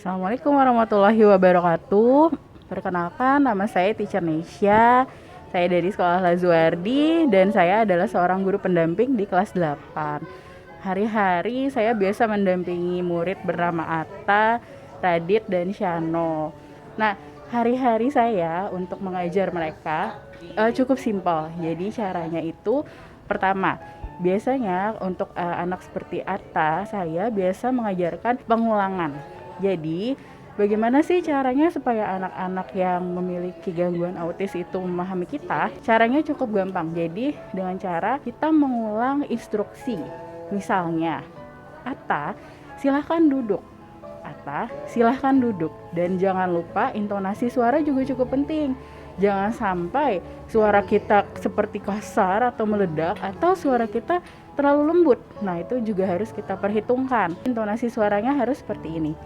Assalamualaikum warahmatullahi wabarakatuh. Perkenalkan, nama saya Teacher Nesya. Saya dari Sekolah Lazuardi dan saya adalah seorang guru pendamping di kelas 8. Hari-hari saya biasa mendampingi murid bernama Atta, Radit, dan Shano. Nah, hari-hari saya untuk mengajar mereka cukup simpel. Jadi caranya itu pertama, biasanya untuk anak seperti Atta, saya biasa mengajarkan pengulangan. Jadi, bagaimana sih caranya supaya anak-anak yang memiliki gangguan autis itu memahami kita? Caranya cukup gampang. Jadi, dengan cara kita mengulang instruksi. Misalnya, Atta, silahkan duduk. Atta, silahkan duduk. Dan jangan lupa intonasi suara juga cukup penting. Jangan sampai suara kita seperti kasar atau meledak atau suara kita terlalu lembut. Nah, itu juga harus kita perhitungkan. Intonasi suaranya harus seperti ini.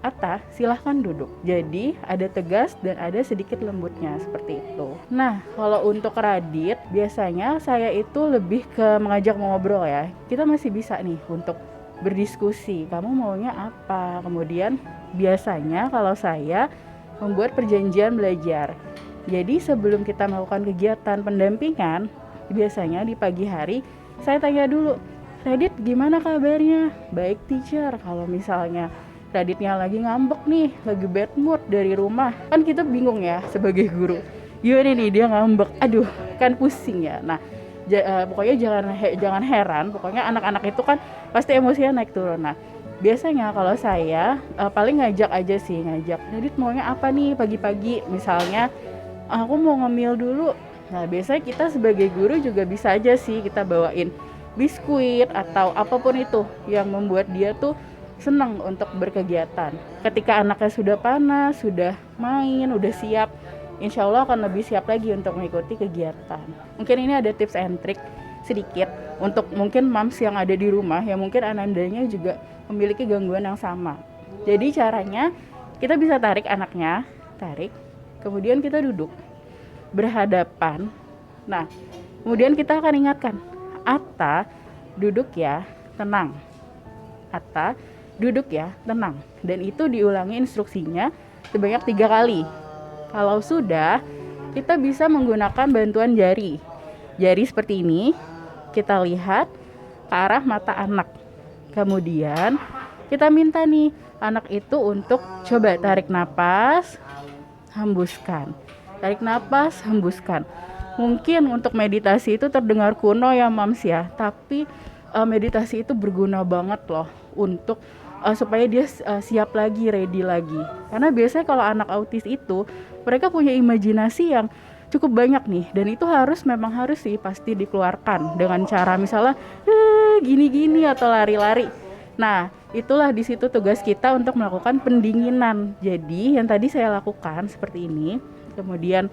Atta, silahkan duduk. Jadi ada tegas dan ada sedikit lembutnya seperti itu. Nah, kalau untuk Radit, biasanya saya itu lebih ke mengajak ngobrol ya. Kita masih bisa nih untuk berdiskusi. Kamu maunya apa? Kemudian biasanya kalau saya membuat perjanjian belajar. Jadi sebelum kita melakukan kegiatan pendampingan, biasanya di pagi hari saya tanya dulu, Radit gimana kabarnya? Baik teacher. Kalau misalnya Raditnya lagi ngambek nih, lagi bad mood dari rumah, kan kita bingung ya sebagai guru, gimana nih dia ngambek, aduh kan pusing ya. Nah, pokoknya jangan heran, pokoknya anak-anak itu kan pasti emosinya naik turun. Nah, biasanya kalau saya paling ngajak aja sih, Radit maunya apa nih pagi-pagi, misalnya aku mau ngemil dulu. Nah, biasanya kita sebagai guru juga bisa aja sih kita bawain biskuit atau apapun itu yang membuat dia tuh senang untuk berkegiatan. Ketika anaknya sudah panas, sudah main, udah siap, insya Allah akan lebih siap lagi untuk mengikuti kegiatan. Mungkin ini ada tips and trick sedikit untuk mungkin moms yang ada di rumah yang mungkin anandanya juga memiliki gangguan yang sama. Jadi caranya kita bisa tarik anaknya, kemudian kita duduk berhadapan. Nah, kemudian kita akan ingatkan, Atta, duduk ya, tenang. Atta, duduk ya, tenang. Dan itu diulangi instruksinya sebanyak 3 kali. Kalau sudah, kita bisa menggunakan bantuan jari. Jari seperti ini, kita lihat ke arah mata anak. Kemudian kita minta nih anak itu untuk coba tarik napas, hembuskan. Tarik napas, hembuskan. Mungkin untuk meditasi itu terdengar kuno ya Mams ya, tapi meditasi itu berguna banget loh untuk supaya dia siap lagi, ready lagi. Karena biasanya kalau anak autis itu mereka punya imajinasi yang cukup banyak nih, dan itu memang harus sih pasti dikeluarkan dengan cara misalnya gini-gini atau lari-lari. Nah, itulah di situ tugas kita untuk melakukan pendinginan. Jadi yang tadi saya lakukan seperti ini, kemudian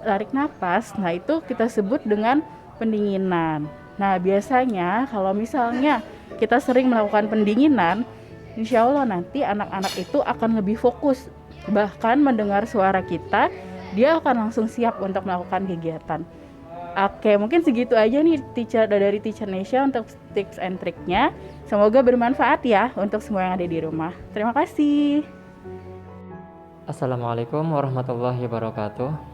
tarik nafas. Nah, itu kita sebut dengan pendinginan. Nah, biasanya kalau misalnya kita sering melakukan pendinginan, insya Allah nanti anak-anak itu akan lebih fokus. Bahkan mendengar suara kita, dia akan langsung siap untuk melakukan kegiatan. Oke, mungkin segitu aja nih dari Teacher Nesya untuk tips and triknya. Semoga bermanfaat ya untuk semua yang ada di rumah. Terima kasih. Assalamualaikum warahmatullahi wabarakatuh.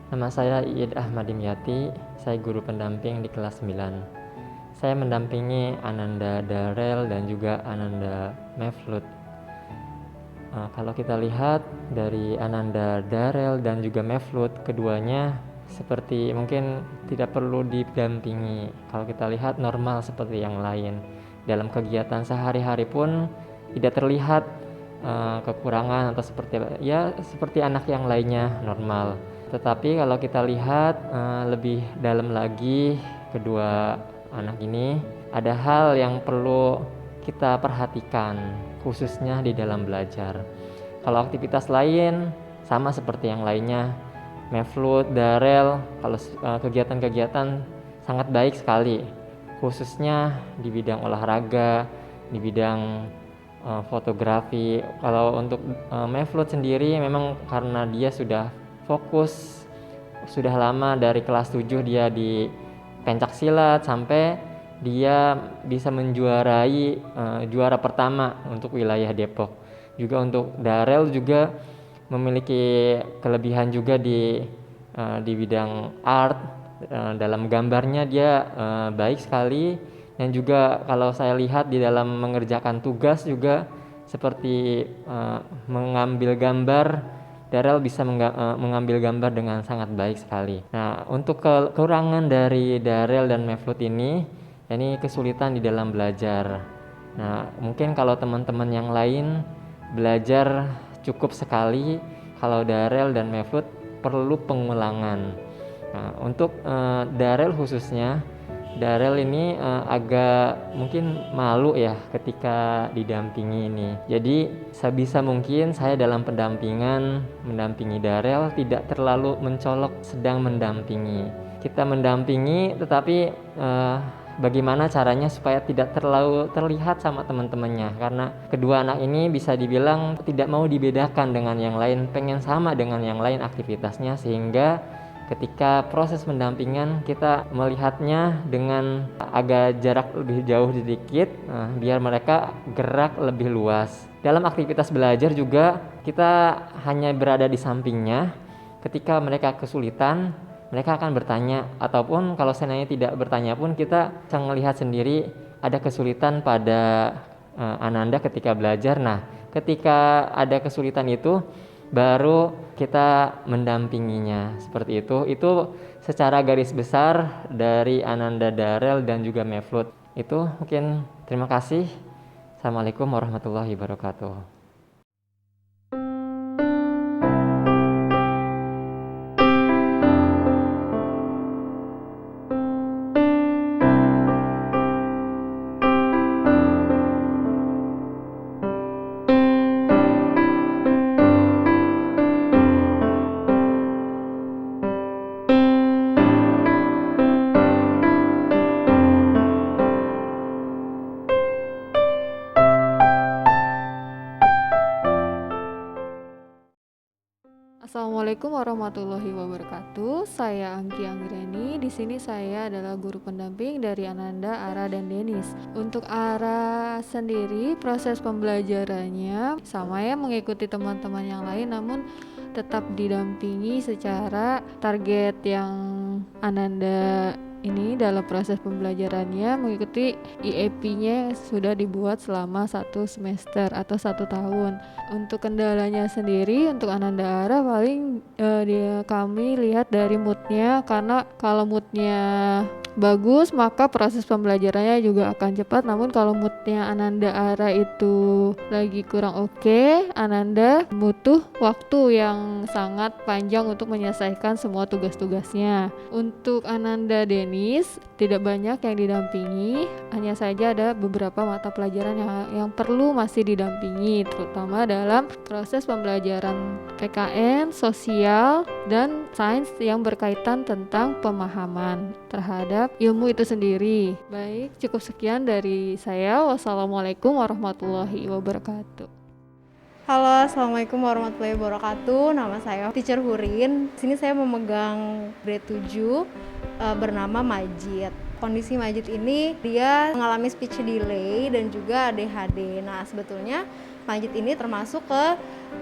Nama saya Iyid Ahmad Dimyati, saya guru pendamping di kelas 9. Saya mendampingi Ananda Darel dan juga Ananda Mevlut. Kalau kita lihat dari Ananda Darel dan juga Mevlut, keduanya seperti mungkin tidak perlu didampingi. Kalau kita lihat normal seperti yang lain. Dalam kegiatan sehari-hari pun tidak terlihat kekurangan atau seperti anak yang lainnya, normal. Tetapi kalau kita lihat lebih dalam lagi, kedua anak ini ada hal yang perlu kita perhatikan, khususnya di dalam belajar. Kalau aktivitas lain sama seperti yang lainnya, Mevlut, Darel, kalau kegiatan-kegiatan sangat baik sekali, khususnya di bidang olahraga, di bidang fotografi. Kalau untuk Mevlut sendiri memang karena dia sudah fokus, sudah lama dari kelas 7 dia di pencak silat sampai dia bisa menjuarai juara pertama untuk wilayah Depok. Juga untuk Darel juga memiliki kelebihan juga di bidang art. Dalam gambarnya dia baik sekali, dan juga kalau saya lihat di dalam mengerjakan tugas juga seperti mengambil gambar, Darel bisa mengambil gambar dengan sangat baik sekali. Nah, untuk kekurangan dari Darel dan Mevlut ini kesulitan di dalam belajar. Nah, mungkin kalau teman-teman yang lain belajar cukup sekali, kalau Darel dan Mevlut perlu pengulangan. Nah, untuk Darel khususnya, Darel ini agak mungkin malu ya ketika didampingi ini. Jadi sebisa mungkin saya dalam mendampingi Darel tidak terlalu mencolok sedang mendampingi. Kita mendampingi, tetapi bagaimana caranya supaya tidak terlalu terlihat sama teman-temannya, karena kedua anak ini bisa dibilang tidak mau dibedakan dengan yang lain, pengen sama dengan yang lain aktivitasnya, sehingga ketika proses pendampingan kita melihatnya dengan agak jarak lebih jauh sedikit, biar mereka gerak lebih luas. Dalam aktivitas belajar juga kita hanya berada di sampingnya. Ketika mereka kesulitan, mereka akan bertanya, ataupun kalau seandainya tidak bertanya pun kita bisa melihat sendiri ada kesulitan pada Ananda ketika belajar. Nah, ketika ada kesulitan itu baru kita mendampinginya, seperti itu. Itu secara garis besar dari Ananda, Darel, dan juga Mevlut. Itu mungkin. Terima kasih. Assalamualaikum warahmatullahi wabarakatuh. Assalamualaikum warahmatullahi wabarakatuh. Saya Angki Anggreni. Di sini saya adalah guru pendamping dari Ananda, Ara, dan Denis. Untuk Ara sendiri, proses pembelajarannya sama ya, mengikuti teman-teman yang lain, namun tetap didampingi secara target yang Ananda ini dalam proses pembelajarannya mengikuti IEP-nya sudah dibuat selama 1 semester atau 1 tahun. Untuk kendalanya sendiri, untuk Ananda Ara paling kami lihat dari moodnya, karena kalau moodnya bagus maka proses pembelajarannya juga akan cepat. Namun kalau moodnya Ananda Ara itu lagi kurang oke, Ananda butuh waktu yang sangat panjang untuk menyelesaikan semua tugas-tugasnya. Untuk Ananda Denis tidak banyak yang didampingi, hanya saja ada beberapa mata pelajaran yang perlu masih didampingi, terutama dalam proses pembelajaran PKN, sosial, dan sains yang berkaitan tentang pemahaman terhadap ilmu itu sendiri. Baik, cukup sekian dari saya. Wassalamualaikum warahmatullahi wabarakatuh. Halo, assalamualaikum warahmatullahi wabarakatuh. Nama saya Teacher Hurin. Di sini saya memegang grade 7 bernama Majid. Kondisi Majid ini dia mengalami speech delay dan juga ADHD. Nah, sebetulnya Majid ini termasuk ke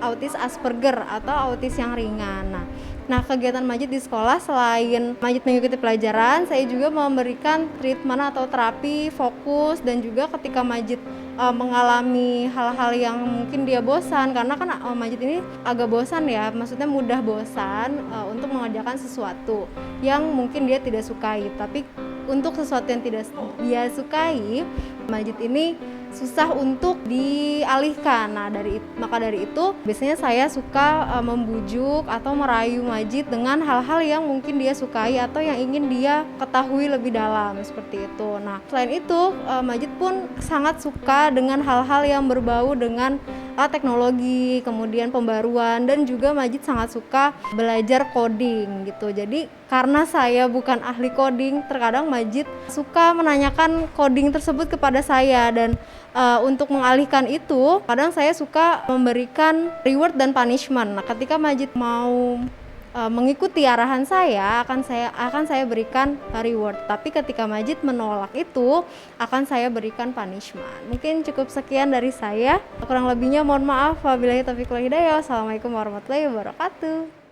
autis Asperger atau autis yang ringan. Nah, kegiatan Majid di sekolah, selain Majid mengikuti pelajaran, saya juga memberikan treatment atau terapi fokus, dan juga ketika Majid mengalami hal-hal yang mungkin dia bosan, karena kan Majid ini agak bosan ya, maksudnya mudah bosan untuk mengerjakan sesuatu yang mungkin dia tidak sukai. Tapi untuk sesuatu yang tidak dia sukai, Majid ini susah untuk dialihkan. Nah, maka dari itu biasanya saya suka membujuk atau merayu Majid dengan hal-hal yang mungkin dia sukai atau yang ingin dia ketahui lebih dalam, seperti itu. Nah, selain itu Majid pun sangat suka dengan hal-hal yang berbau dengan teknologi, kemudian pembaruan, dan juga Majid sangat suka belajar coding gitu. Jadi karena saya bukan ahli coding, terkadang Majid suka menanyakan coding tersebut kepada saya, dan untuk mengalihkan itu kadang saya suka memberikan reward dan punishment. Nah, ketika Majid mau mengikuti arahan saya, akan saya berikan reward. Tapi ketika Majid menolak itu, akan saya berikan punishment. Mungkin cukup sekian dari saya. Kurang lebihnya mohon maaf. Wabillahi taufiq wal hidayah. Wassalamualaikum warahmatullahi wabarakatuh.